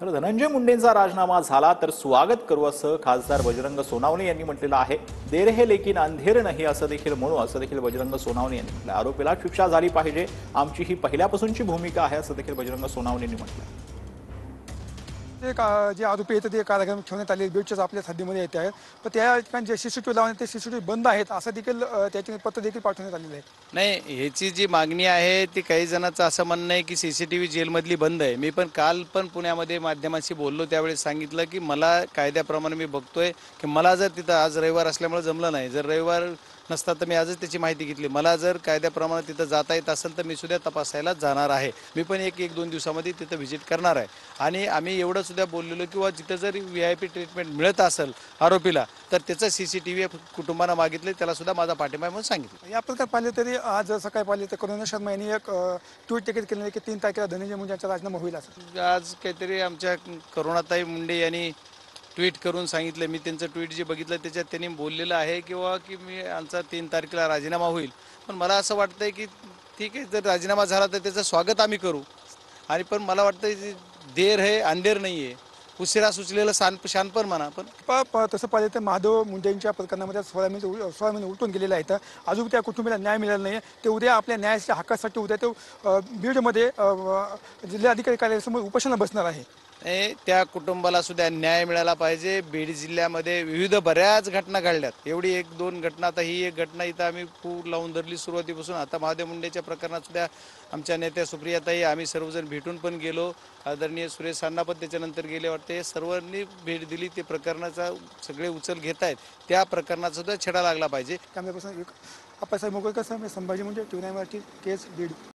तर धनंजय मुंडेंचा राजीनामा झाला तर स्वागत करू असं खासदार बजरंग सोनावणे यांनी म्हटलेलं आहे। देर है लेकिन अंधेर नाही असं देखील म्हणू असं देखील बजरंग सोनावणे यांनी म्हटलं। आरोपीला शिक्षा झाली पाहिजे, आमची ही पहिल्यापासूनची भूमिका आहे असं देखील बजरंग सोनावणे यांनी म्हटलं। जे आरोपी आहेत ते कार्यक्रम ठेवण्यात आले बीडच्याच आपल्या हद्दीमध्ये येते आहेत, पण त्या ठिकाणी जे सीसीटीव्ही लावण्यात ते सीसीटीव्ही बंद आहेत असं देखील त्याचे पत्र देखील पाठवण्यात आलेलं आहे। नाही, ह्याची जी मागणी आहे ती काही जणांचं असं म्हणणं आहे की सीसीटीव्ही जेलमधली बंद आहे। मी पण काल पुण्यामध्ये माध्यमांशी बोललो, त्यावेळी सांगितलं की मला कायद्याप्रमाणे मी बघतोय की मला जर तिथं आज रविवार असल्यामुळे जमलं नाही, जर रविवार नसता तर मी आजच त्याची माहिती घेतली। मला जर कायद्याप्रमाणे तिथं जाता येत असेल तर मी सुद्धा तपासायला जाणार आहे। मी पण एक दोन दिवसामध्ये तिथं व्हिजिट करणार आहे। आणि आम्ही एवढं सुद्धा बोललेलो किंवा जिथं जर VIP ट्रीटमेंट मिळत असेल आरोपीला तर त्याचं सीसीटीव्ही कुटुंबानं मागितले, त्याला सुद्धा माझा पाठिंबा म्हणून सांगितलं। या प्रकार पाहिले तरी आज सकाळी पाहिले तर करुणा शर्मा यांनी एक ट्विट देखील केलेलं आहे की 3 तारखेला धनंजय मुंडे यांचा राजीनामा होईल असं। आज काहीतरी आमच्या करुणाताई मुंडे यांनी ट्विट करून सांगितलं, मी त्यांचं ट्विट जे बघितलं त्याच्यात त्यांनी बोललेलं आहे किंवा की मी आमचा 3 तारखेला राजीनामा होईल। पण मला असं वाटतंय की ठीक आहे, जर राजीनामा झाला तर त्याचं स्वागत आम्ही करू। आणि पण मला वाटतं देर है अंधेर नाही आहे, उशिरा सुचलेलं शानपण म्हणा। पण तसं पाहिलं तर महादेव मुंडेंच्या प्रकरणामध्ये 16 महिने उलटून गेलेले आहेत, अजून त्या कुटुंबाला न्याय मिळाला नाही। ते उद्या आपल्या न्यायाच्या हक्कासाठी उद्या ते बीडमध्ये जिल्हाधिकारी कार्यालयासमोर उपोषणाला बसणार आहे। त्या कुटुंबाला सुद्धा न्याय मिळाला पाहिजे। बीड जिल्ह्यामध्ये विविध बऱ्याच घटना घडल्यात, एवढी 1-2 घटना, आता ही एक घटना इथं आम्ही पूर लावून धरली सुरुवातीपासून। आता महादेव मुंडेच्या प्रकरणात सुद्धा आमच्या नेत्या सुप्रियाताई आम्ही सर्वजण भेटून पण गेलो, आदरणीय सुरेश अण्णा पण त्याच्यानंतर गेले वाटते, सर्वांनी भेट दिली। ते प्रकरणाचा सगळे उचल घेत आहेत, त्या प्रकरणाचा सुद्धा छडा लागला पाहिजे। कॅमेरापासून आप्पासाहेब मोगळकर, संभाजी मुंडे, टीव्ही 9 मराठी, केस बीड।